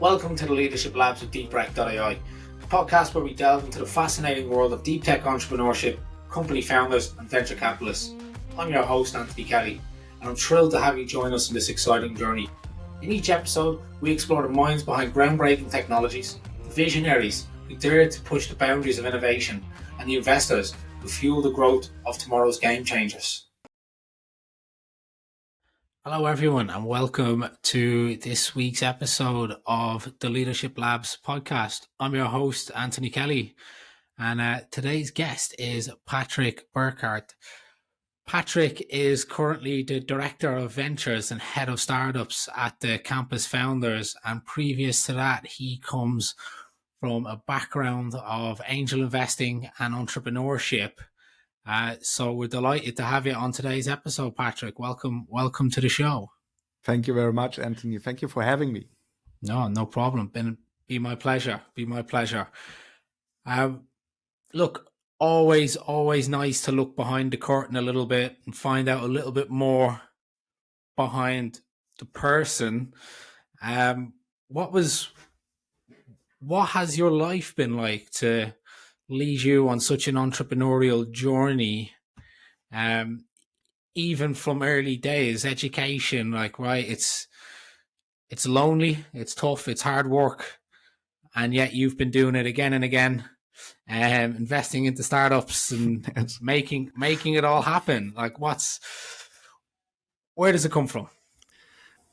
Welcome to the Leadership Labs with DeepRec.ai, a podcast where we delve into the fascinating world of deep tech entrepreneurship, company founders and venture capitalists. I'm your host, Anthony Kelly, and I'm thrilled to have you join us in this exciting journey. In each episode, we explore the minds behind groundbreaking technologies, the visionaries who dare to push the boundaries of innovation, and the investors who fuel the growth of tomorrow's game changers. Hello everyone and welcome to this week's episode of the Leadership Labs podcast. I'm your host, Anthony Kelly, and today's guest is Patrick Burkert. Patrick is currently the Director of Ventures and Head of Startups at the Campus Founders, and previous to that he comes from a background of angel investing and entrepreneurship. So we're delighted to have you on today's episode, Patrick. Welcome to the show. Thank you very much, Anthony. Thank you for having me. No problem. Be my pleasure. Look, always nice to look behind the curtain a little bit and find out a little bit more behind the person. What has your life been like to lead you on such an entrepreneurial journey, even from early days? Education, right, it's lonely, it's tough, it's hard work, and yet you've been doing it again and again, investing into startups and making it all happen. Where does it come from?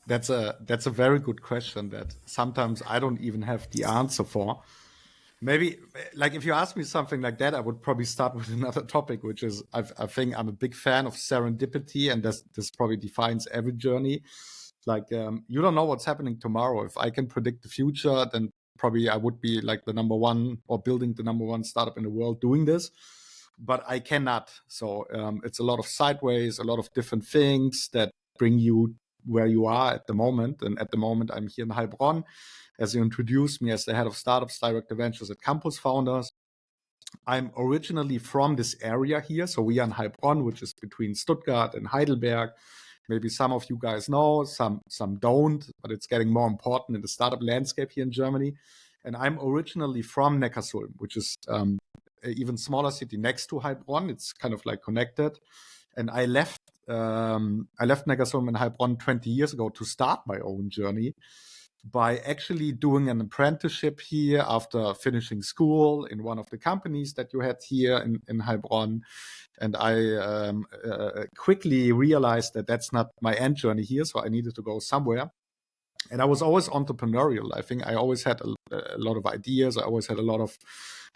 That's a very good question that sometimes I don't even have the answer for. Maybe, if you ask me something like that, I would probably start with another topic, which is I think I'm a big fan of serendipity, and this probably defines every journey. You don't know what's happening tomorrow. If I can predict the future, then probably I would be the number one or building the number one startup in the world doing this. But I cannot. So it's a lot of sideways, a lot of different things that bring you where you are at the moment. And at the moment, I'm here in Heilbronn. As you introduced me as the head of startups, director ventures at Campus Founders. I'm originally from this area here. So we are in Heilbronn, which is between Stuttgart and Heidelberg. Maybe some of you guys know, some don't, but it's getting more important in the startup landscape here in Germany. And I'm originally from Neckarsulm, which is an even smaller city next to Heilbronn. It's kind of connected. And I left Neckarsulm and Heilbronn 20 years ago to start my own journey by actually doing an apprenticeship here after finishing school in one of the companies that you had here in Heilbronn. And I quickly realized that that's not my end journey here, so I needed to go somewhere. And I was always entrepreneurial. I think I always had a lot of ideas. I always had a lot of,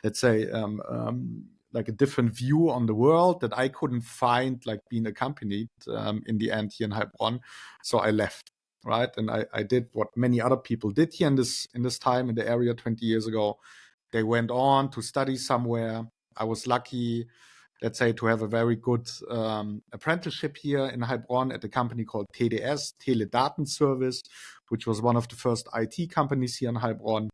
let's say, a different view on the world that I couldn't find being accompanied in the end here in Heilbronn. So I left. Right. And I did what many other people did here in this time in the area 20 years ago. They went on to study somewhere. I was lucky, let's say, to have a very good apprenticeship here in Heilbronn at a company called TDS, Teledatenservice, which was one of the first IT companies here in Heilbronn.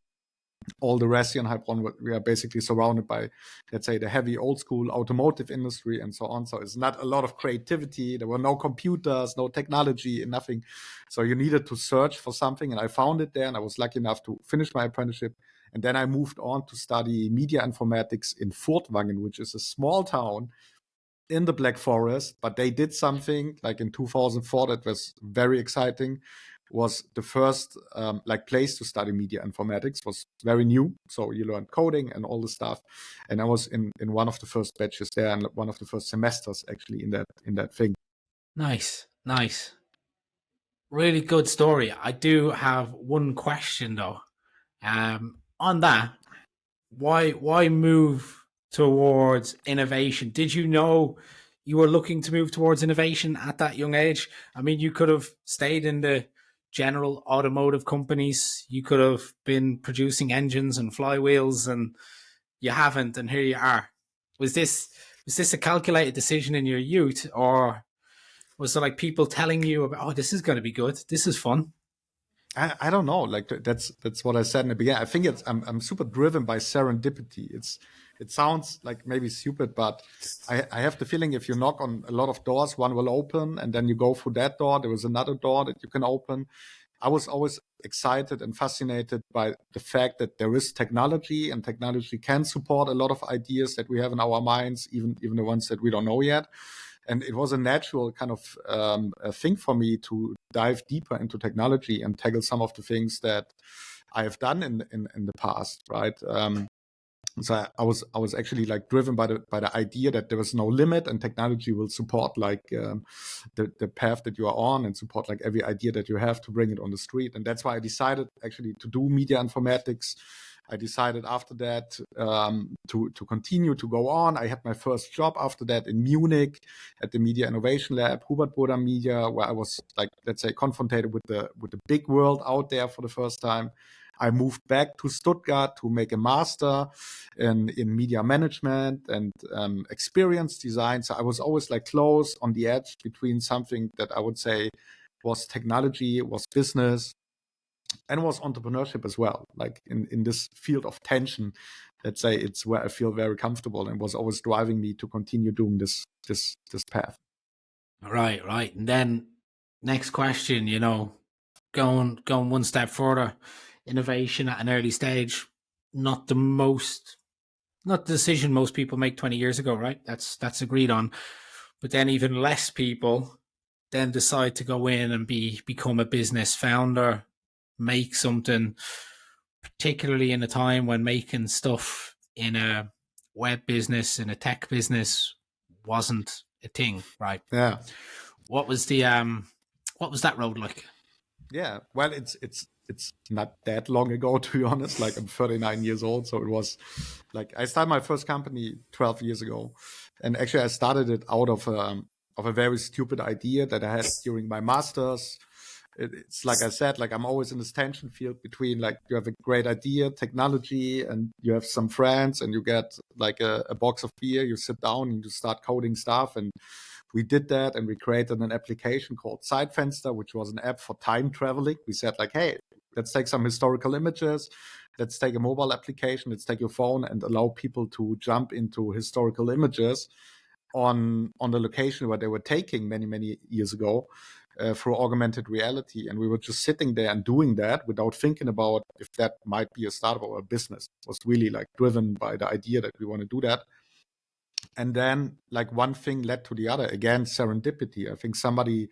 All the rest here in Heilbronn, we are basically surrounded by, let's say, the heavy old school automotive industry and so on. So it's not a lot of creativity. There were no computers, no technology, and nothing. So you needed to search for something, and I found it there, and I was lucky enough to finish my apprenticeship. And then I moved on to study media informatics in Furtwangen, which is a small town in the Black Forest. But they did something in 2004 that was very exciting. Was the first place to study media informatics. Was very new, so you learned coding and all the stuff. And I was in one of the first batches there and one of the first semesters actually in that thing. Nice. Really good story. I do have one question though. On that, why move towards innovation? Did you know you were looking to move towards innovation at that young age? I mean, you could have stayed in the general automotive companies. You could have been producing engines and flywheels, and you haven't, and here you are. Was this a calculated decision in your youth, or was there people telling you about, oh, this is going to be good, this is fun? I don't know. That's what I said in the beginning. I think I'm super driven by serendipity. It sounds maybe stupid, but I have the feeling if you knock on a lot of doors, one will open, and then you go through that door. There is another door that you can open. I was always excited and fascinated by the fact that there is technology, and technology can support a lot of ideas that we have in our minds, even the ones that we don't know yet. And it was a natural kind of a thing for me to dive deeper into technology and tackle some of the things that I have done in the past, right? So I was actually like driven by the idea that there was no limit, and technology will support like the path that you are on, and support like every idea that you have to bring it on the street. And that's why I decided actually to do media informatics. I decided after that to continue to go on. I had my first job after that in Munich at the Media Innovation Lab, Hubert Burda Media, where I was like, let's say, confronted with the big world out there for the first time. I moved back to Stuttgart to make a master in media management and experience design. So I was always like close on the edge between something that I would say was technology, was business, and was entrepreneurship as well. Like in this field of tension, let's say, it's where I feel very comfortable, and was always driving me to continue doing this path. Right. And then next question, going one step further, innovation at an early stage, not the decision most people make 20 years ago, right? That's agreed on. But then even less people then decide to go in and become a business founder, make something, particularly in a time when making stuff in a web business, in a tech business, wasn't a thing, right? Yeah. What was that road like? Yeah, well, it's not that long ago, to be honest. Like, I'm 39 years old, so it was like I started my first company 12 years ago, and actually I started it out of a very stupid idea that I had during my masters. It's like I said, like I'm always in this tension field between like you have a great idea, technology, and you have some friends, and you get like a box of beer, you sit down and you start coding stuff. And we did that, and we created an application called Zeitfenster, which was an app for time traveling. We said like, hey, let's take some historical images. Let's take a mobile application. Let's take your phone and allow people to jump into historical images on the location where they were taking many years ago through augmented reality. And we were just sitting there and doing that without thinking about if that might be a startup or a business. It was really like driven by the idea that we want to do that. And then like one thing led to the other. Again, serendipity. I think somebody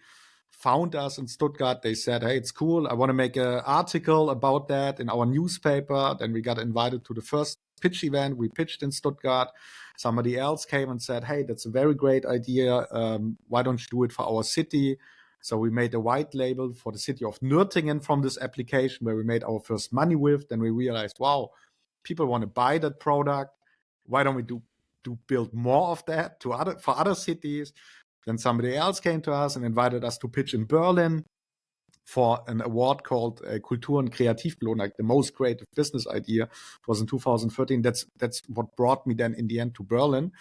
found us in Stuttgart. They said, hey, it's cool. I want to make an article about that in our newspaper. Then we got invited to the first pitch event. We pitched in Stuttgart. Somebody else came and said, hey, that's a very great idea. Why don't you do it for our city? So we made a white label for the city of Nürtingen from this application, where we made our first money with. Then we realized, wow, people want to buy that product. Why don't we build more of that for other cities? Then somebody else came to us and invited us to pitch in Berlin for an award called Kultur- und Kreativbelohnung, like the most creative business idea. It was in 2013. That's what brought me then in the end to Berlin.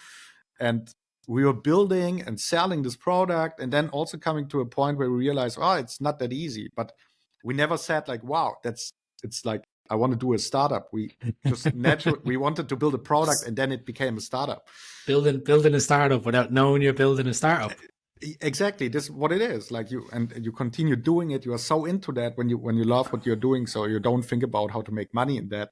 And we were building and selling this product, and then also coming to a point where we realized, oh, it's not that easy. But we never said like, wow, it's like, I want to do a startup. We just naturally, we wanted to build a product, and then it became a startup. Building a startup without knowing you're building a startup. Exactly, this is what it is. Like you continue doing it. You are so into that when you love what you're doing, so you don't think about how to make money in that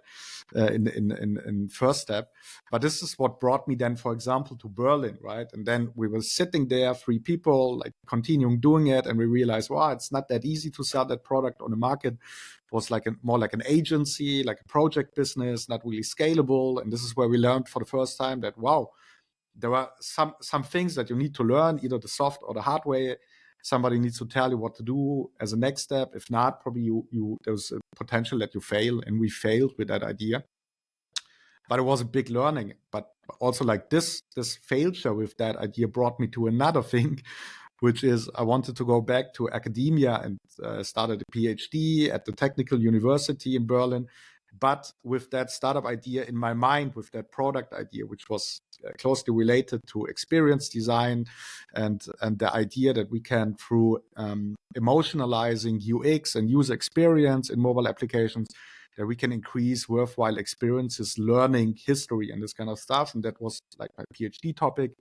in first step. But this is what brought me then, for example, to Berlin, right? And then we were sitting there, 3 people, like continuing doing it, and we realized, wow, it's not that easy to sell that product on the market. It was like more like an agency, like a project business, not really scalable. And this is where we learned for the first time that, wow, there are some things that you need to learn, either the soft or the hard way. Somebody needs to tell you what to do as a next step. If not, probably there's a potential that you fail, and we failed with that idea. But it was a big learning. But also like this failure with that idea brought me to another thing, which is I wanted to go back to academia and started a PhD at the Technical University in Berlin. But with that startup idea in my mind, with that product idea, which was closely related to experience design and the idea that we can, through emotionalizing UX and user experience in mobile applications, that we can increase worthwhile experiences, learning, history, and this kind of stuff. And that was like my PhD topic.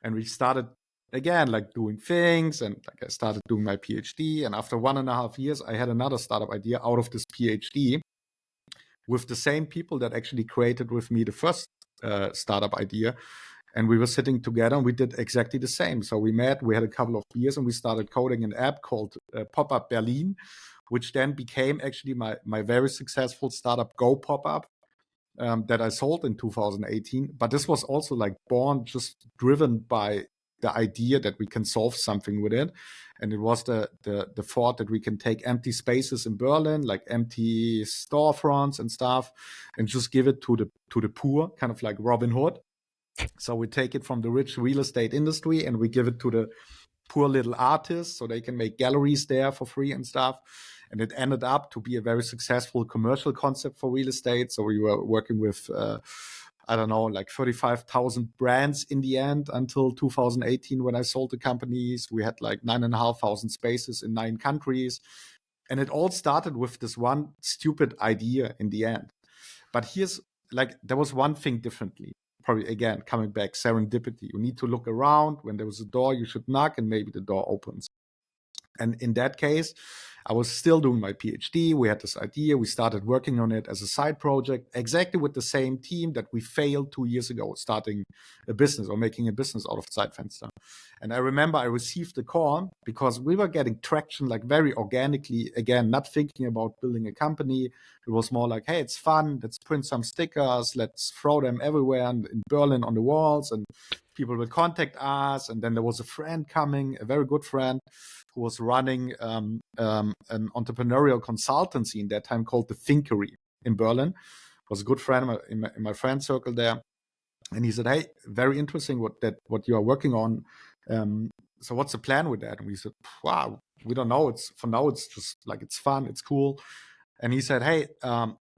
And we started again, like doing things, and like I started doing my PhD. And after 1.5 years, I had another startup idea out of this PhD with the same people that actually created with me the first startup idea. And we were sitting together and we did exactly the same. So we met, we had a couple of beers, and we started coding an app called PopUp Berlin, which then became actually my very successful startup, Go PopUp, that I sold in 2018. But this was also like born, just driven by the idea that we can solve something with it. And it was the thought that we can take empty spaces in Berlin, like empty storefronts and stuff, and just give it to the poor, kind of like Robin Hood. So we take it from the rich real estate industry and we give it to the poor little artists so they can make galleries there for free and stuff. And it ended up to be a very successful commercial concept for real estate. So we were working with, I don't know, like 35,000 brands in the end until 2018 when I sold the companies. We had like 9,500 spaces in 9 countries. And it all started with this one stupid idea in the end. But here's like, there was one thing differently. Probably again, coming back, serendipity. You need to look around. When there was a door, you should knock and maybe the door opens. And in that case, I was still doing my PhD. We had this idea. We started working on it as a side project, exactly with the same team that we failed 2 years ago, starting a business or making a business out of Zeitfenster. And I remember I received a call because we were getting traction like very organically, again, not thinking about building a company. It was more like, hey, it's fun. Let's print some stickers. Let's throw them everywhere in Berlin on the walls, and people will contact us. And then there was a friend coming, a very good friend, who was running an entrepreneurial consultancy in that time called the Thinkery in Berlin. Was a good friend in my friend circle there. And he said, hey, very interesting what you are working on. So what's the plan with that? And we said, wow, we don't know. For now, it's just like, it's fun, it's cool. And he said, hey,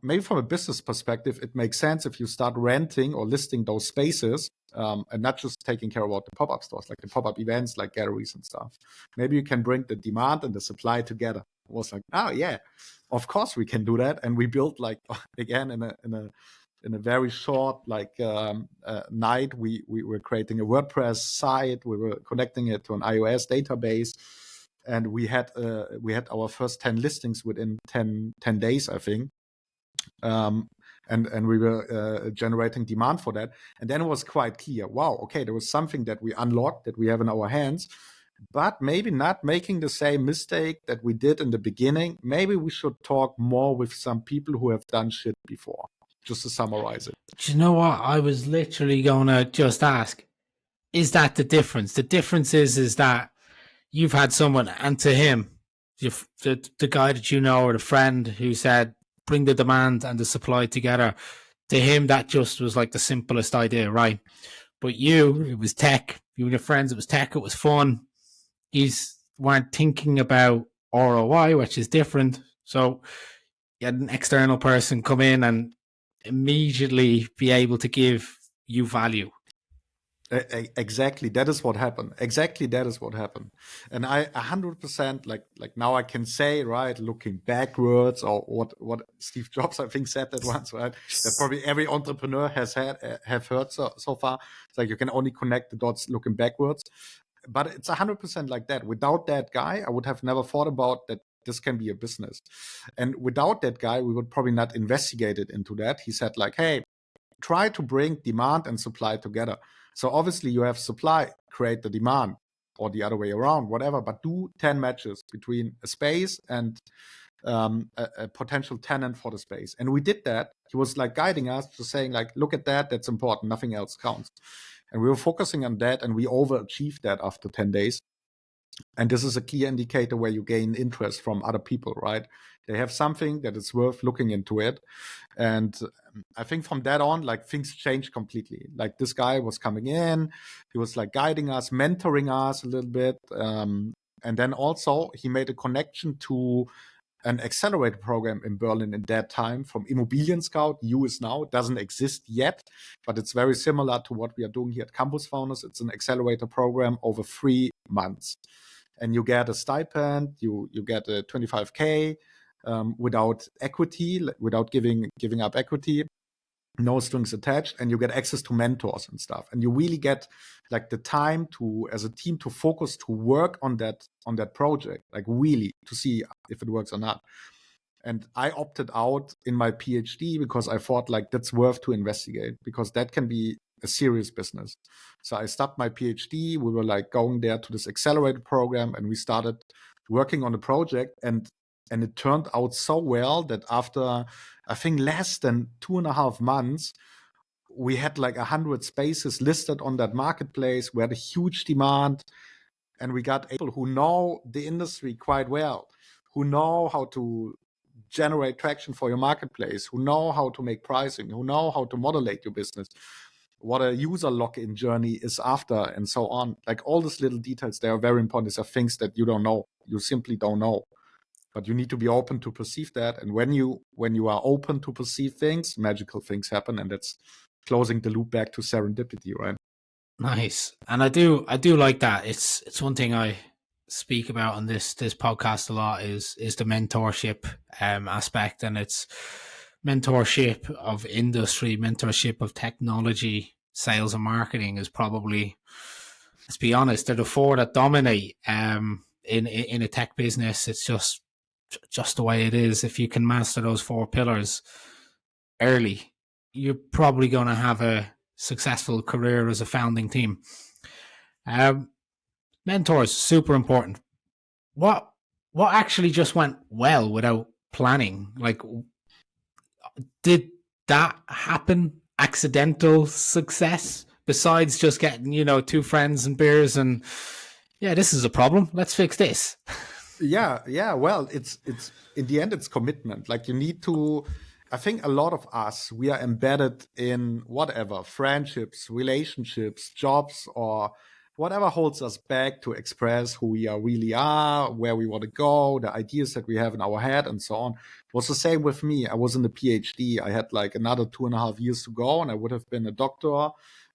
maybe from a business perspective, it makes sense if you start renting or listing those spaces, and not just taking care about the pop-up stores, like the pop-up events, like galleries and stuff. Maybe you can bring the demand and the supply together. I was like, oh yeah, of course we can do that. And we built like, again, in a very short night, we were creating a WordPress site. We were connecting it to an iOS database. And we had our first 10 listings within 10 days, I think. And we were generating demand for that. And then it was quite clear, wow, okay, there was something that we unlocked that we have in our hands, but maybe not making the same mistake that we did in the beginning. Maybe we should talk more with some people who have done shit before, just to summarize it. Do you know what? I was literally going to just ask, is that the difference? The difference is that you've had someone, and to him, the guy that you know, or the friend who said, bring the demand and the supply together. To him, that just was like the simplest idea, right? But you, it was tech. You and your friends, it was tech. It was fun. You weren't thinking about ROI, which is different. So you had an external person come in and immediately be able to give you value. Exactly, that is what happened. Exactly, that is what happened. And I 100% like now I can say, right, looking backwards, or what Steve Jobs I think said that once, right? That probably every entrepreneur have heard so far. It's like you can only connect the dots looking backwards. But it's 100% like that. Without that guy, I would have never thought about that this can be a business. And without that guy, we would probably not investigated into that. He said like, hey, try to bring demand and supply together. So obviously you have supply, create the demand, or the other way around, whatever, but do 10 matches between a space and a potential tenant for the space. And we did that. He was like guiding us to saying like, look at that, that's important, nothing else counts. And we were focusing on that, and we overachieved that after 10 days. And this is a clear indicator where you gain interest from other people, right? They have something that is worth looking into it. And I think from that on, like things changed completely. Like this guy was coming in, he was like guiding us, mentoring us a little bit. And then also he made a connection to an accelerator program in Berlin in that time from Immobilien Scout. US now, it doesn't exist yet, but it's very similar to what we are doing here at Campus Founders. It's an accelerator program over 3 months. And you get a stipend, you get a 25K without equity, without giving up equity. no strings attached, and you get access to mentors and stuff. And you really get like the time to, as a team, to focus, to work on that project, like really to see if it works or not. And I opted out in my PhD because I thought like that's worth to investigate, because that can be a serious business. So I stopped my PhD. We were like going there to this accelerated program, and we started working on the project. And it turned out so well that after, I think, less than 2.5 months, we had like 100 spaces listed on that marketplace. We had a huge demand, and we got people who know the industry quite well, who know how to generate traction for your marketplace, who know how to make pricing, who know how to modulate your business, what a user login journey is after, and so on. Like all these little details, they are very important. These are things that you don't know. You simply don't know. But you need to be open to perceive that. And when you are open to perceive things, magical things happen. And that's closing the loop back to serendipity, right? Nice. And I do like that. It's one thing I speak about on this podcast a lot is the mentorship aspect, and it's mentorship of industry, mentorship of technology, sales and marketing is probably, let's be honest, they're the four that dominate in a tech business. It's just the way it is. If you can master those four pillars early, you're probably going to have a successful career as a founding team. Mentors, super important. What actually just went well without planning? Like, did that happen? Accidental success, besides just getting, two friends and beers and, yeah, this is a problem, let's fix this. Yeah. Well, it's in the end, it's commitment. Like you need to, I think a lot of us, we are embedded in whatever, friendships, relationships, jobs, or whatever holds us back to express who we really are, where we want to go, the ideas that we have in our head, and so on. It was the same with me. I was in the PhD. I had like another 2.5 years to go, and I would have been a doctor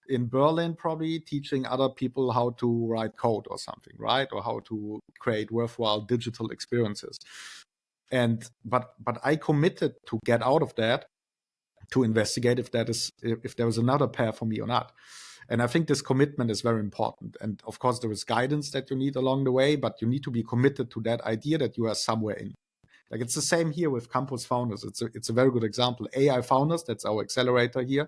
in Berlin, probably teaching other people how to write code or something, right? Or how to create worthwhile digital experiences. But I committed to get out of that, to investigate if there was another path for me or not. And I think this commitment is very important. And of course, there is guidance that you need along the way, but you need to be committed to that idea that you are somewhere in. Like it's the same here with campus founders. It's a very good example. AI founders, that's our accelerator here.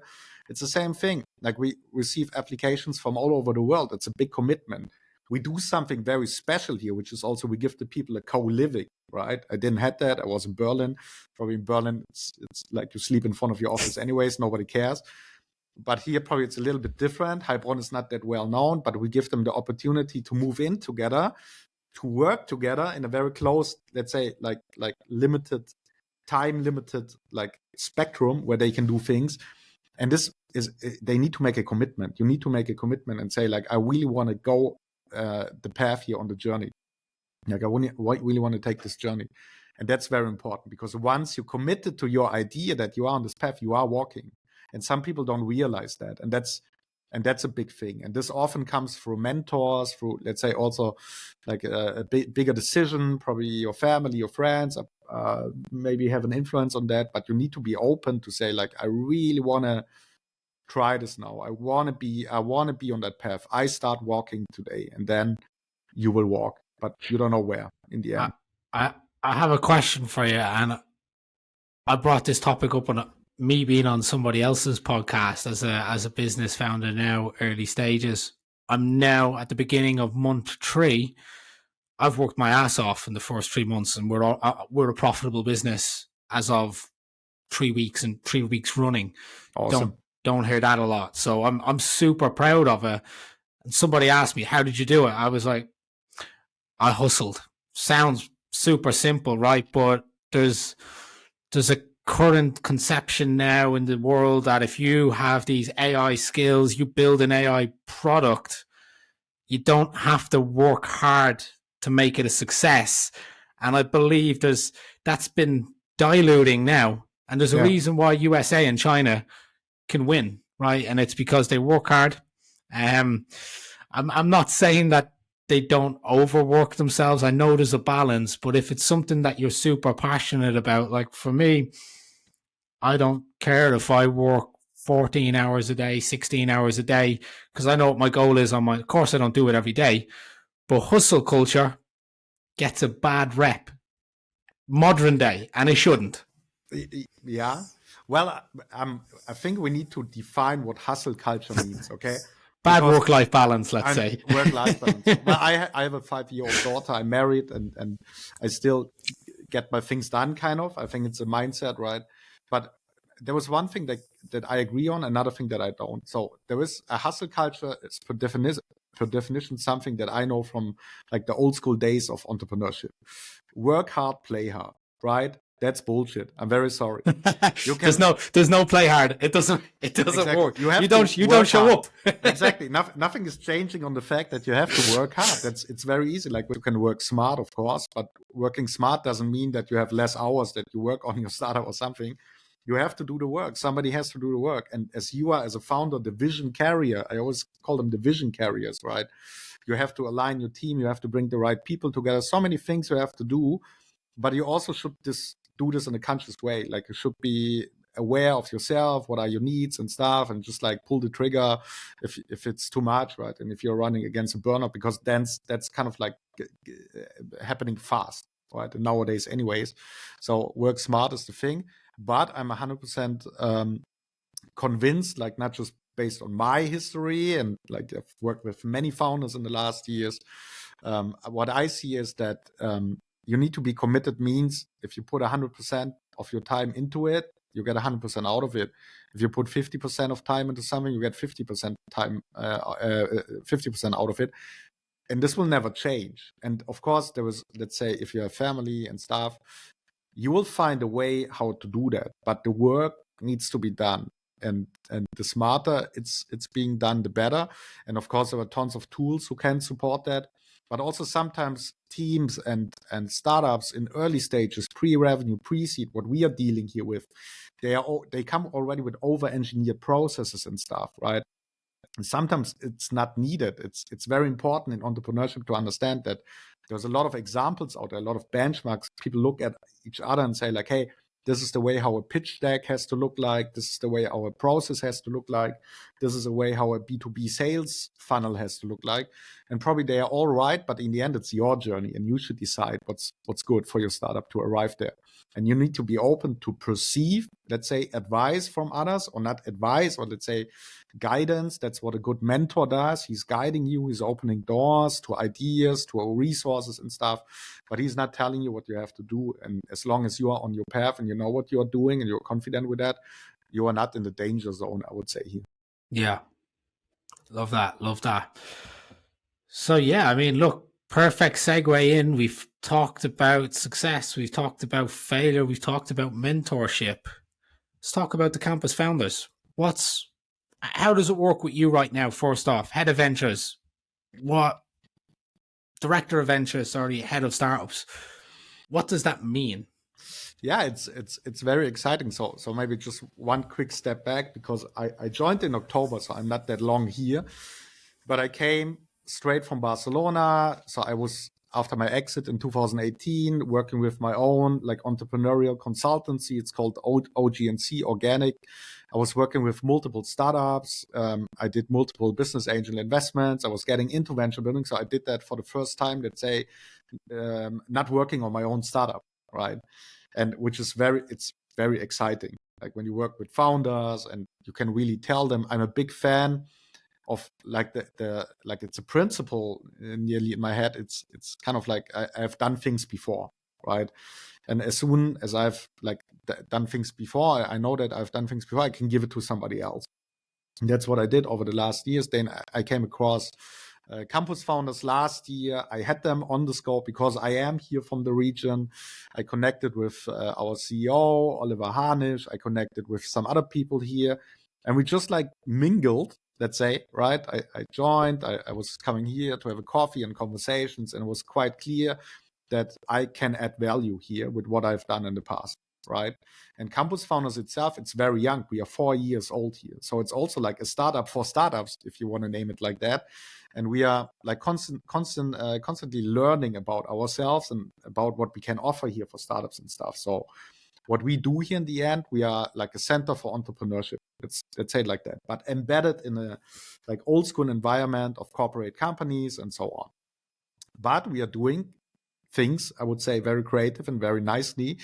It's the same thing. Like we receive applications from all over the world. It's a big commitment. We do something very special here, which is also we give the people a co-living, right? I didn't have that. I was in Berlin. Probably in Berlin, it's like you sleep in front of your office anyways. Nobody cares. But here, probably it's a little bit different. Heilbronn is not that well known, but we give them the opportunity to move in together, to work together in a very close, let's say, like limited, time-limited, like spectrum where they can do things. And this is, they need to make a commitment. You need to make a commitment and say, like, I really want to go the path here on the journey. Like, I really want to take this journey. And that's very important, because once you committed to your idea that you are on this path, you are walking. And some people don't realize that. And that's a big thing. And this often comes through mentors, through, let's say, also like a bigger decision, probably your family, your friends, maybe have an influence on that. But you need to be open to say, like, I really want to try this now. I want to be on that path. I start walking today, and then you will walk, but you don't know where in the end. I have a question for you, and I brought this topic up on me being on somebody else's podcast as a business founder now, early stages. I'm now at the beginning of month 3. I've worked my ass off in the first 3 months, and we're a profitable business as of 3 weeks and 3 weeks running. Awesome. Don't hear that a lot. So I'm super proud of it. And somebody asked me, how did you do it? I was like, I hustled. Sounds super simple, right? But there's a current conception now in the world that if you have these AI skills, you build an AI product, you don't have to work hard to make it a success. And I believe that's been diluting now. And there's a reason why USA and China can win, right? And it's because they work hard. I'm not saying that they don't overwork themselves. I know there's a balance, but if it's something that you're super passionate about, like for me, I don't care if I work 14 hours a day, 16 hours a day, because I know what my goal is on my, of course I don't do it every day, but hustle culture gets a bad rep modern day, and it shouldn't. Yeah. Well, I think we need to define what hustle culture means, okay? Bad work-life balance, let's say. Work-life balance. Well, I have a 5-year-old daughter. I'm married, and I still get my things done, kind of. I think it's a mindset, right? But there was one thing that I agree on, another thing that I don't. So there is a hustle culture. It's per definition something that I know from like the old school days of entrepreneurship. Work hard, play hard, right? That's bullshit. I'm very sorry. There's no play hard. It doesn't exactly. work. You don't show hard. up. Exactly. Nothing is changing on the fact that you have to work hard. It's very easy. Like, you can work smart, of course, but working smart doesn't mean that you have less hours that you work on your startup or something. You have to do the work. Somebody has to do the work. And as you are, as a founder, the vision carrier, I always call them the vision carriers, right? You have to align your team. You have to bring the right people together. So many things you have to do, but you also should do this in a conscious way. Like, you should be aware of yourself, what are your needs and stuff, and just like pull the trigger if it's too much, right? And if you're running against a burnout, because then that's kind of like happening fast, right? And nowadays anyways. So work smart is the thing, but I'm 100% convinced, like, not just based on my history, and like I've worked with many founders in the last years. What I see is that you need to be committed. Means if you put 100% of your time into it, you get 100% out of it. If you put 50% of time into something, you get 50% time, 50% out of it. And this will never change. And of course, there is, let's say, if you have family and stuff, you will find a way how to do that. But the work needs to be done. And the smarter it's being done, the better. And of course, there are tons of tools who can support that. But also sometimes teams and startups in early stages, pre-revenue, pre-seed, what we are dealing here with, they come already with over-engineered processes and stuff, right? And sometimes it's not needed. It's very important in entrepreneurship to understand that there's a lot of examples out there, a lot of benchmarks. People look at each other and say like, hey, this is the way how a pitch deck has to look like. This is the way our process has to look like. This is the way how a B2B sales funnel has to look like. And probably they are all right, but in the end, it's your journey, and you should decide what's good for your startup to arrive there. And you need to be open to perceive, let's say, advice from others, or not advice, or let's say guidance. That's what a good mentor does. He's guiding you. He's opening doors to ideas, to resources and stuff, but he's not telling you what you have to do. And as long as you are on your path and you know what you're doing and you're confident with that, you are not in the danger zone, I would say here. Yeah. Love that. So yeah, I mean, look, perfect segue in. We've talked about success. We've talked about failure. We've talked about mentorship. Let's talk about the campus founders. How does it work with you right now? First off, head of ventures, director of ventures, head of startups. What does that mean? Yeah, it's very exciting. So maybe just one quick step back, because I joined in October, so I'm not that long here, but I came straight from Barcelona. So I was, after my exit in 2018, working with my own like entrepreneurial consultancy. It's called OGNC, Organic. I was working with multiple startups. I did multiple business angel investments. I was getting into venture building. So I did that for the first time, let's say, not working on my own startup, right? And which is it's very exciting. Like when you work with founders and you can really tell them, I'm a big fan of like like it's a principle nearly in my head. It's kind of like I've done things before, right? And as soon as I've like done things before, I know that I've done things before, I can give it to somebody else. And that's what I did over the last years. Then I came across campus founders last year. I had them on the scope because I am here from the region. I connected with our CEO, Oliva. I connected with some other people here, and we just like mingled, let's say, right? I joined, I was coming here to have a coffee and conversations, and it was quite clear that I can add value here with what I've done in the past, right? And Campus Founders itself, it's very young. We are 4 years old here. So it's also like a startup for startups, if you want to name it like that. And we are like constantly learning about ourselves and about what we can offer here for startups and stuff. So what we do here in the end, we are like a center for entrepreneurship. Let's say it like that, but embedded in a like old school environment of corporate companies and so on. But we are doing things, I would say, very creative and very nicely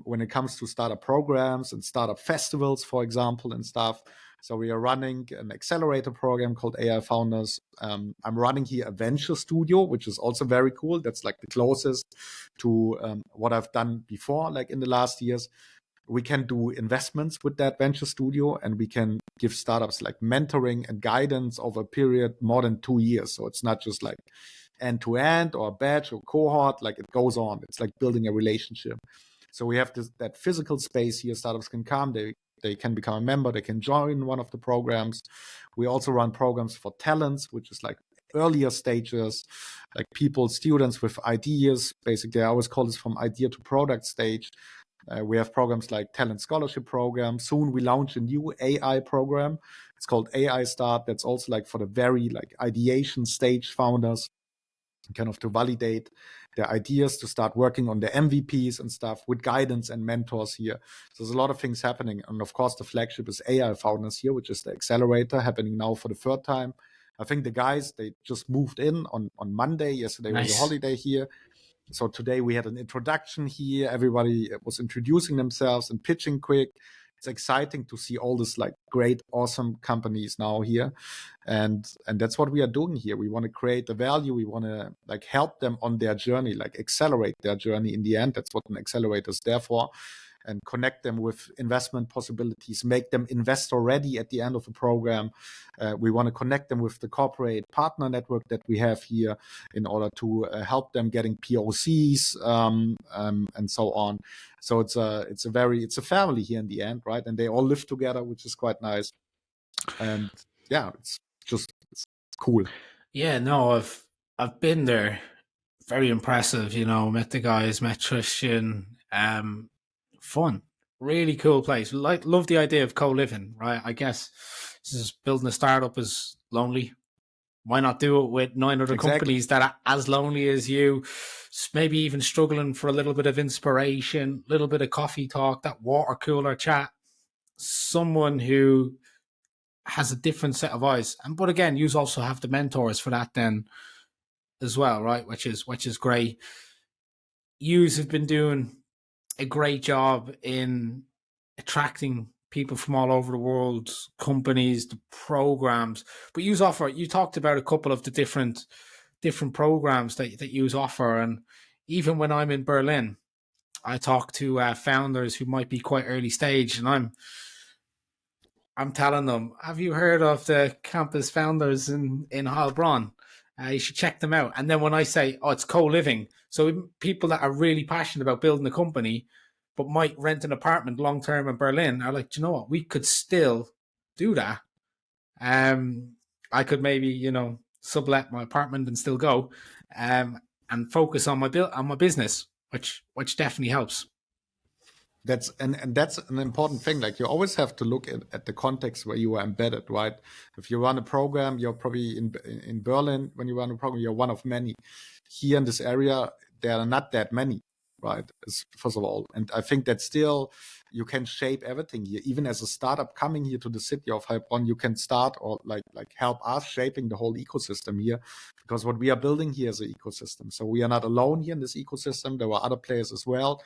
when it comes to startup programs and startup festivals, for example, and stuff. So we are running an accelerator program called AI Founders. I'm running here a venture studio, which is also very cool. That's like the closest to what I've done before, like in the last years. We can do investments with that venture studio, and we can give startups like mentoring and guidance over a period more than 2 years. So it's not just like end to end or batch or cohort, like it goes on. It's like building a relationship. So we have that physical space here. Startups can come, they can become a member, they can join one of the programs. We also run programs for talents, which is like earlier stages, like people, students with ideas. Basically, I always call this from idea to product stage. We have programs like talent scholarship program. Soon we launch a new AI program. It's called AI Start. That's also like for the very like ideation stage founders, kind of to validate their ideas, to start working on their MVPs and stuff with guidance and mentors here. So there's a lot of things happening. And of course, the flagship is AI Founders here, which is the accelerator happening now for the third time. I think the guys, they just moved in on Monday. Yesterday was a holiday here. So today we had an introduction here. Everybody was introducing themselves and pitching quick. It's exciting to see all this like great, awesome companies now here. And that's what we are doing here. We want to create the value. We want to like help them on their journey, like accelerate their journey in the end. That's what an accelerator is there for. And connect them with investment possibilities, make them investor ready at the end of the program. We want to connect them with the corporate partner network that we have here in order to help them getting POCs and so on. So it's a family here in the end, right? And they all live together, which is quite nice. And yeah, it's cool. Yeah, no, I've been there. Very impressive, met the guys, met Tristan. Fun, really cool place. Love the idea of co-living, right? I guess just building a startup is lonely. Why not do it with 9 other companies that are as lonely as you, maybe even struggling for a little bit of inspiration, a little bit of coffee talk, that water cooler chat, someone who has a different set of eyes. But again, you also have the mentors for that then as well, right? Which is great. Yous have been doing a great job in attracting people from all over the world, companies, the programs. But you talked about a couple of the different programs that you offer. And even when I'm in Berlin, I talk to founders who might be quite early stage, and I'm telling them, have you heard of the campus founders in Heilbronn? You should check them out. And then when I say, oh, it's co-living, so people that are really passionate about building a company but might rent an apartment long-term in Berlin are like, do you know what? We could still do that. I could maybe, sublet my apartment and still go and focus on my business, which definitely helps. That's an important thing. Like you always have to look at the context where you are embedded, right? If you run a program, you're probably in Berlin. When you run a program, you're one of many. Here in this area, there are not that many, right? First of all, and I think that still you can shape everything here. Even as a startup coming here to the city of Heilbronn, you can start or like help us shaping the whole ecosystem here, because what we are building here is an ecosystem. So we are not alone here in this ecosystem. There are other players as well,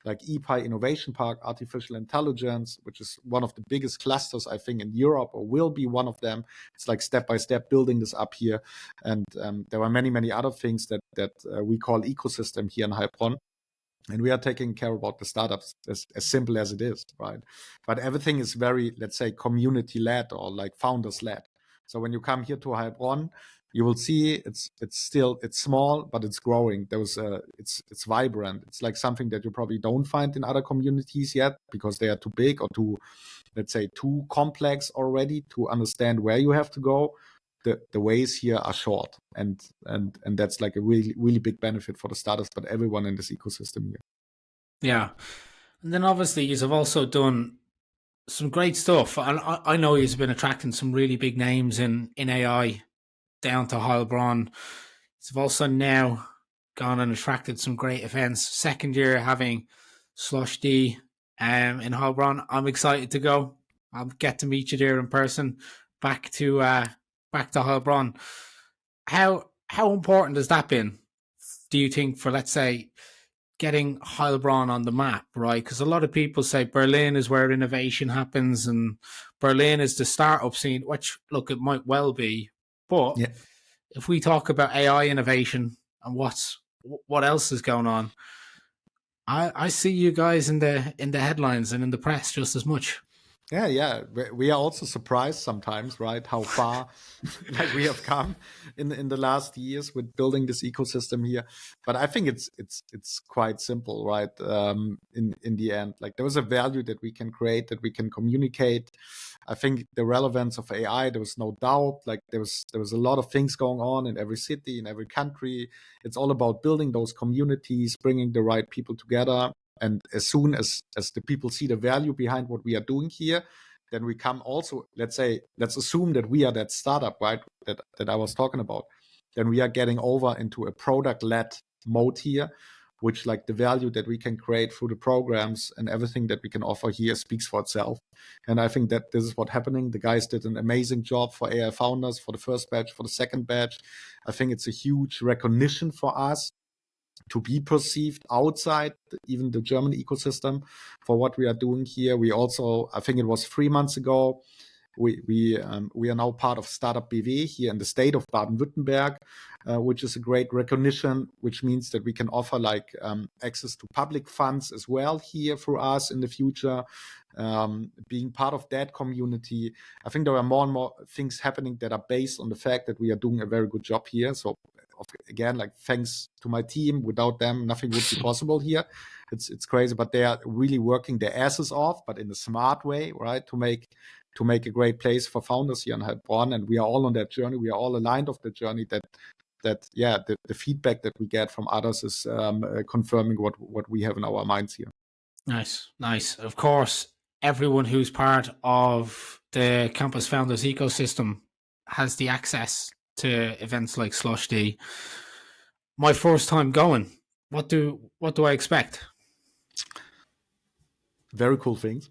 like EPI Innovation Park, Artificial Intelligence, which is one of the biggest clusters, I think, in Europe, or will be one of them. It's like step by step building this up here. And there are many, many other things that we call ecosystem here in Heilbronn. And we are taking care about the startups as simple as it is, right? But everything is very, let's say, community-led or like founders-led. So when you come here to Heilbronn, you will see it's small, but it's growing. It's vibrant. It's like something that you probably don't find in other communities yet because they are too big or too, let's say, too complex already to understand where you have to go. The ways here are short, and that's like a really, really big benefit for the startups, but everyone in this ecosystem here. Yeah, and then obviously you have also done some great stuff. And I know you've been attracting some really big names in AI down to Heilbronn. You've also now gone and attracted some great events. Second year having Slush D in Heilbronn. I'm excited to go. I'll get to meet you there in person. Back to Heilbronn. How important has that been? Do you think for, let's say, getting Heilbronn on the map, right? Because a lot of people say Berlin is where innovation happens, and Berlin is the startup scene. Which, look, it might well be, but Yeah. if we talk about AI innovation and what else is going on, I see you guys in the headlines and in the press just as much. Yeah. We are also surprised sometimes, right? How far like we have come in the last years with building this ecosystem here. But I think it's quite simple, right? In the end, like there was a value that we can create, that we can communicate. I think the relevance of AI, there was no doubt. Like there was a lot of things going on in every city, in every country. It's all about building those communities, bringing the right people together. And as soon as the people see the value behind what we are doing here, then we come also, let's assume that we are that startup, right? That I was talking about. Then we are getting over into a product-led mode here, which like the value that we can create through the programs and everything that we can offer here speaks for itself. And I think that this is what's happening. The guys did an amazing job for AI founders, for the first batch, for the second batch. I think it's a huge recognition for us to be perceived outside even the German ecosystem for what we are doing here. We also, I think it was 3 months ago, we are now part of Startup BW here in the state of Baden-Württemberg, which is a great recognition, which means that we can offer like access to public funds as well here for us in the future. Being part of that community, I think there are more and more things happening that are based on the fact that we are doing a very good job here. So again, like thanks to my team. Without them, nothing would be possible here. It's crazy, but they are really working their asses off, but in a smart way, right? To make a great place for founders here in Heilbronn. And we are all on that journey. We are all aligned of the journey that the feedback that we get from others is confirming what we have in our minds here. Nice. Of course, everyone who's part of the Campus Founders ecosystem has the access to events like Slush D. My first time going, what do I expect? Very cool things.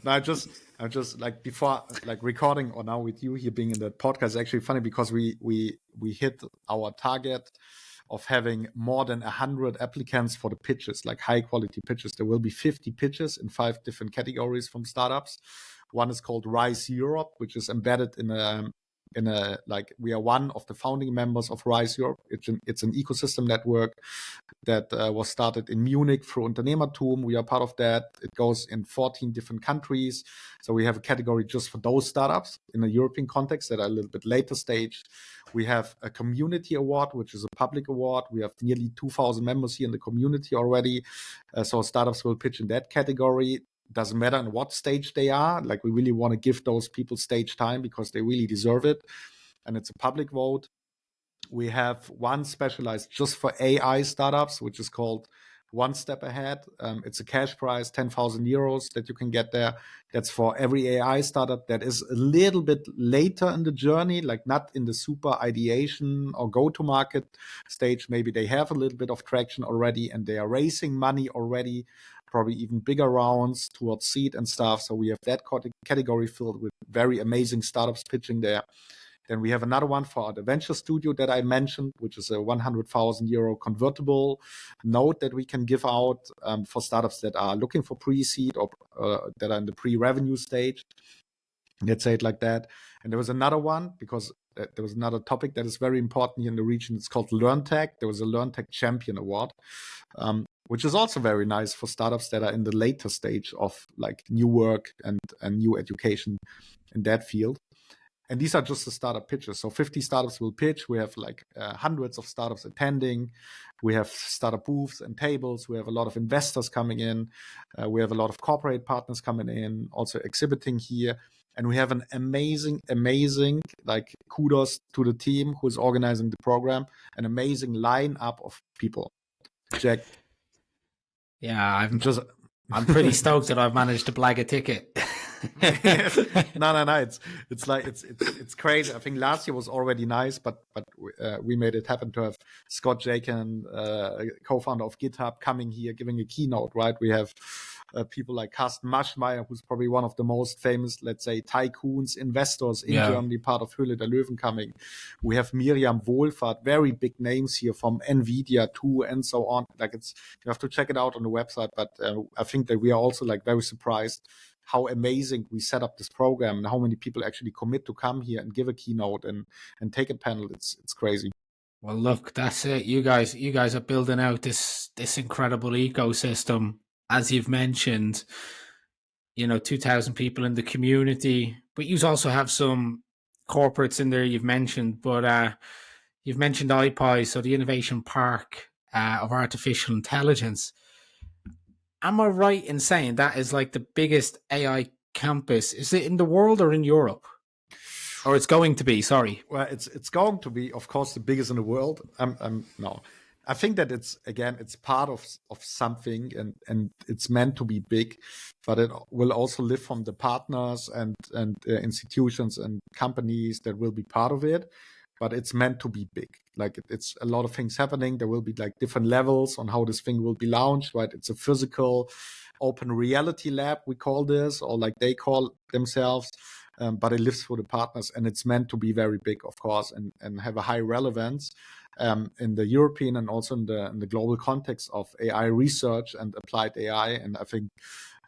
No, I'm just like before, like recording or now with you here being in that podcast is actually funny because we hit our target of having more than 100 applicants for the pitches, like high quality pitches. There will be 50 pitches in 5 different categories from startups. One is called Rise Europe, which is embedded in a like we are one of the founding members of Rise Europe. It's an ecosystem network that was started in Munich through Unternehmertum. We are part of that. It goes in 14 different countries. So we have a category just for those startups in a European context that are a little bit later stage. We have a community award, which is a public award. We have nearly 2,000 members here in the community already. So startups will pitch in that category. Doesn't matter in what stage they are. Like we really want to give those people stage time because they really deserve it. And it's a public vote. We have one specialized just for AI startups, which is called One Step Ahead. It's a cash prize, 10,000 euros that you can get there. That's for every AI startup that is a little bit later in the journey, like not in the super ideation or go-to-market stage. Maybe they have a little bit of traction already and they are raising money already, probably even bigger rounds towards seed and stuff. So we have that category filled with very amazing startups pitching there. Then we have another one for the venture studio that I mentioned, which is a 100,000 euro convertible note that we can give out for startups that are looking for pre-seed or that are in the pre-revenue stage. Let's say it like that. And there was another one because there was another topic that is very important here in the region. It's called LearnTech. There was a LearnTech Champion Award, which is also very nice for startups that are in the later stage of like new work and new education in that field. And these are just the startup pitches. So 50 startups will pitch. We have like hundreds of startups attending. We have startup booths and tables. We have a lot of investors coming in. We have a lot of corporate partners coming in, also exhibiting here. And we have an amazing, like kudos to the team who is organizing the program, an amazing lineup of people. Jack. Yeah, I'm pretty stoked that I've managed to blag a ticket. No. It's crazy. I think last year was already nice, but we made it happen to have Scott Jakin, co-founder of GitHub, coming here giving a keynote. Right, we have people like Carsten Maschmeyer, who's probably one of the most famous, let's say, tycoons, investors in Germany, part of Höhle der Löwen, coming. We have Miriam Wohlfahrt, very big names here from Nvidia too, and so on. Like, you have to check it out on the website. But I think that we are also like very surprised how amazing we set up this program and how many people actually commit to come here and give a keynote and take a panel. It's crazy. Well, look, that's it. You guys are building out this incredible ecosystem, as you've mentioned. 2,000 people in the community, but you also have some corporates in there you've mentioned. But you've mentioned IPI, so the Innovation Park of Artificial Intelligence. Am I right in saying that is like the biggest AI campus? Is it in the world or in Europe? Or it's going to be, sorry. Well, it's going to be, of course, the biggest in the world. No. I think that it's part of something, and it's meant to be big, but it will also live from the partners and institutions and companies that will be part of it. But it's meant to be big. Like, it's a lot of things happening. There will be like different levels on how this thing will be launched, right? It's a physical open reality lab, we call this, or like they call themselves. But it lives for the partners, and it's meant to be very big, of course, and have a high relevance in the European and also in the global context of AI research and applied AI. And I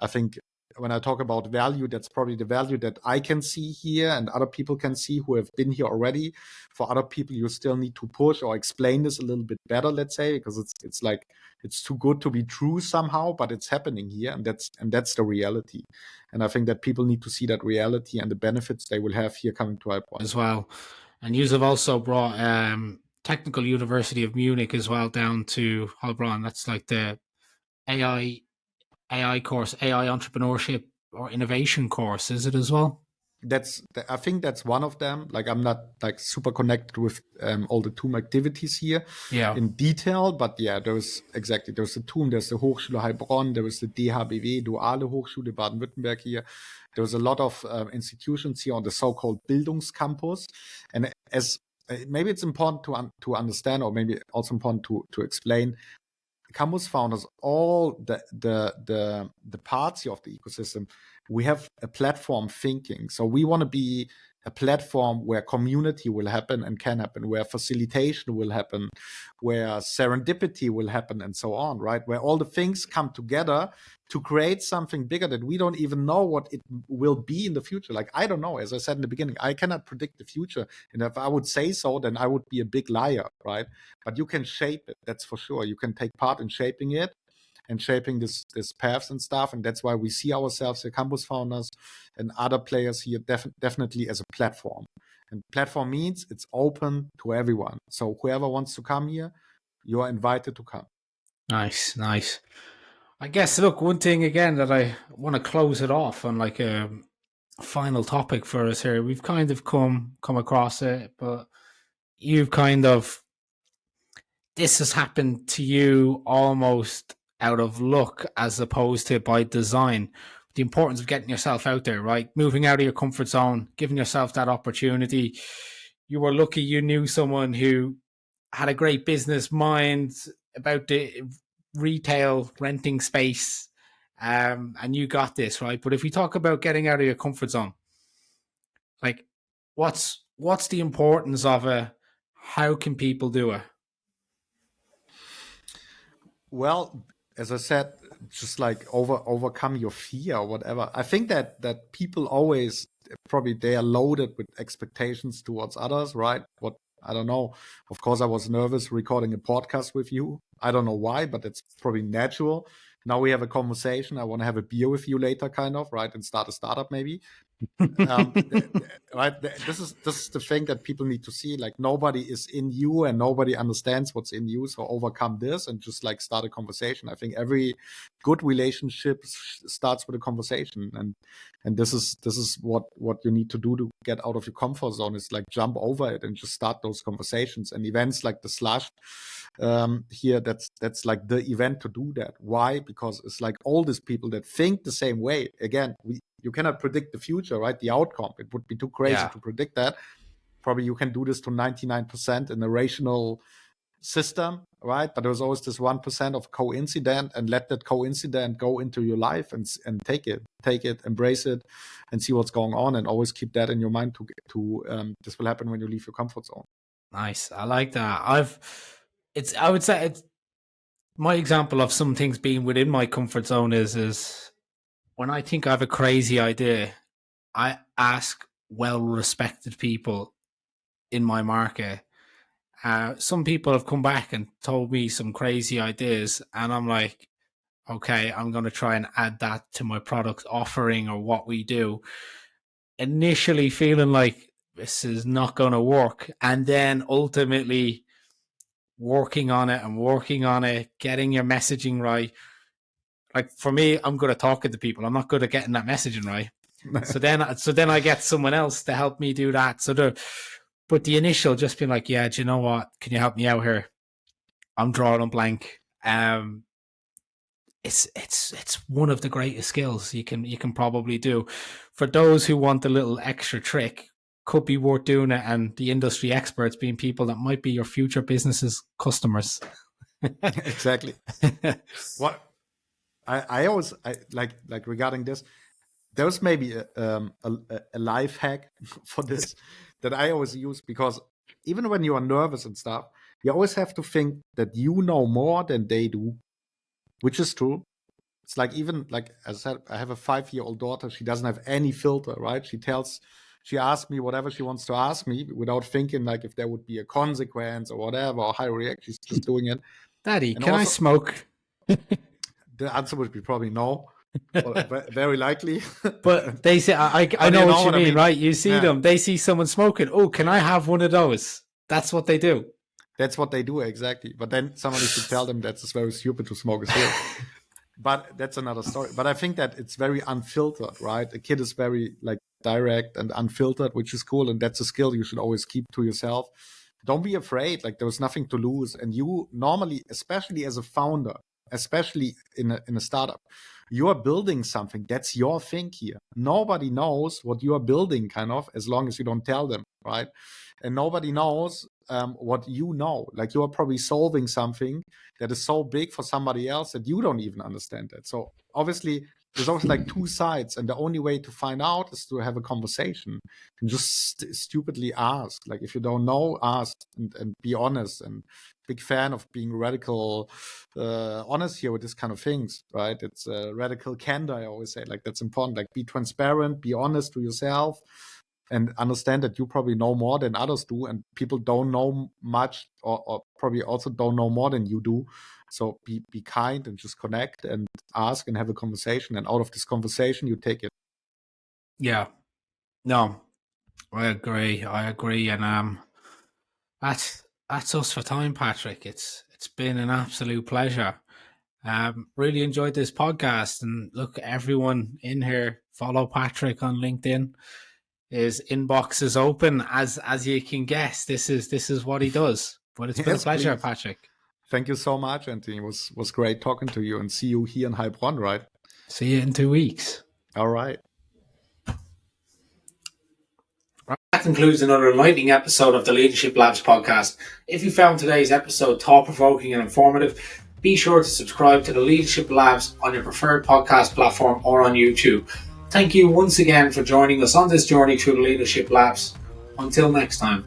think when I talk about value, that's probably the value that I can see here and other people can see who have been here already. For other people, you still need to push or explain this a little bit better, let's say, because it's like it's too good to be true somehow, but it's happening here, and that's the reality. And I think that people need to see that reality and the benefits they will have here coming to IPI as well. And you have also brought Technical University of Munich as well down to Heilbronn. That's like the AI course, AI entrepreneurship or innovation course, is it as well? I think that's one of them. Like, I'm not like super connected with all the TUM activities here in detail, but yeah, there's the TUM, there's the Hochschule Heilbronn, there is the DHBW, Duale Hochschule Baden-Württemberg here. There's a lot of institutions here on the so-called Bildungscampus, and as maybe it's important to understand, or maybe also important to explain. Campus founders, all the parts here of the ecosystem, we have a platform thinking. So we want to be a platform where community will happen and can happen, where facilitation will happen, where serendipity will happen, and so on, right? Where all the things come together to create something bigger that we don't even know what it will be in the future. Like, I don't know, as I said in the beginning, I cannot predict the future. And if I would say so, then I would be a big liar, right? But you can shape it, that's for sure. You can take part in shaping it and shaping this paths and stuff. And that's why we see ourselves, the campus founders and other players here, definitely as a platform. And platform means it's open to everyone. So whoever wants to come here, you are invited to come. Nice. I guess, look, one thing again that I want to close it off on, like a final topic for us here. We've kind of come across it, but you've this has happened to you almost out of luck as opposed to by design. The importance of getting yourself out there, right? Moving out of your comfort zone, giving yourself that opportunity. You were lucky you knew someone who had a great business mind about the retail renting space, and you got this, right? But if we talk about getting out of your comfort zone, like what's the importance of it? How can people do it? Well, as I said, just like overcome your fear or whatever. I think that people always probably they are loaded with expectations towards others, right? What I don't know. Of course, I was nervous recording a podcast with you. I don't know why, but it's probably natural. Now we have a conversation. I want to have a beer with you later, kind of, right? And start a startup maybe. Right. This is the thing that people need to see. Like, nobody is in you and nobody understands what's in you. So overcome this and just like start a conversation. I think every good relationship starts with a conversation, and this is what you need to do to get out of your comfort zone. Is like jump over it and just start those conversations. And events like the Slush here, that's like the event to do that. Why? Because it's like all these people that think the same way. Again, you cannot predict the future, right? The outcome. It would be too crazy to predict that. Probably you can do this to 99% in a rational system, right? But there's always this 1% of coincident, and let that coincident go into your life and take it, embrace it, and see what's going on, and always keep that in your mind. This will happen when you leave your comfort zone. Nice, I like that. I would say it's my example of some things being within my comfort zone is when I think I have a crazy idea, I ask well-respected people in my market. Some people have come back and told me some crazy ideas, and I'm like, okay, I'm going to try and add that to my product offering or what we do. Initially feeling like this is not going to work, and then ultimately working on it, getting your messaging right. Like for me, I'm good at talking to people. I'm not good at getting that messaging right. So then I get someone else to help me do that. But the initial just being like, yeah, do you know what? Can you help me out here? I'm drawing a blank. It's one of the greatest skills you can probably do. For those who want a little extra trick, could be worth doing it, and the industry experts being people that might be your future business's customers. Exactly. What I always like regarding this, there's maybe a life hack for this that I always use, because even when you are nervous and stuff, you always have to think that you know more than they do, which is true. It's like, even like as I said, I have a 5-year-old daughter. She doesn't have any filter, right? She asks me whatever she wants to ask me without thinking like if there would be a consequence or whatever, or how I react. She's just doing it. Daddy, and can I smoke? The answer would be probably no. Very likely. But they say, I know what you mean, right? You see them, they see someone smoking. Oh, can I have one of those? That's what they do. That's what they do, exactly. But then somebody should tell them that's very stupid to smoke a cigarette. But that's another story. But I think that it's very unfiltered, right? A kid is very like direct and unfiltered, which is cool. And that's a skill you should always keep to yourself. Don't be afraid. Like, there's nothing to lose. And you normally, especially as a founder, especially in a startup, you are building something. That's your thing here. Nobody knows what you are building, kind of, as long as you don't tell them, right? And nobody knows what you know. Like, you are probably solving something that is so big for somebody else that you don't even understand it. So obviously, there's always like two sides, and the only way to find out is to have a conversation and just stupidly ask. Like, if you don't know, ask and be honest. And big fan of being radical honest here with this kind of things, right? It's radical candor, I always say. Like, that's important. Like, be transparent, be honest to yourself, and understand that you probably know more than others do, and people don't know much, or probably also don't know more than you do. So be kind and just connect and ask and have a conversation. And out of this conversation, you take it. Yeah. No, I agree. And that's us for time, Patrick. It's been an absolute pleasure. Really enjoyed this podcast. And look, everyone in here, follow Patrick on LinkedIn. His inbox is open, as you can guess. This is what he does. But it's been a pleasure, please. Patrick. Thank you so much, Anthony. It was great talking to you, and see you here in Heilbronn, right? See you in 2 weeks. All right. That concludes another enlightening episode of the Leadership Labs podcast. If you found today's episode thought-provoking and informative, be sure to subscribe to the Leadership Labs on your preferred podcast platform or on YouTube. Thank you once again for joining us on this journey through the Leadership Labs. Until next time.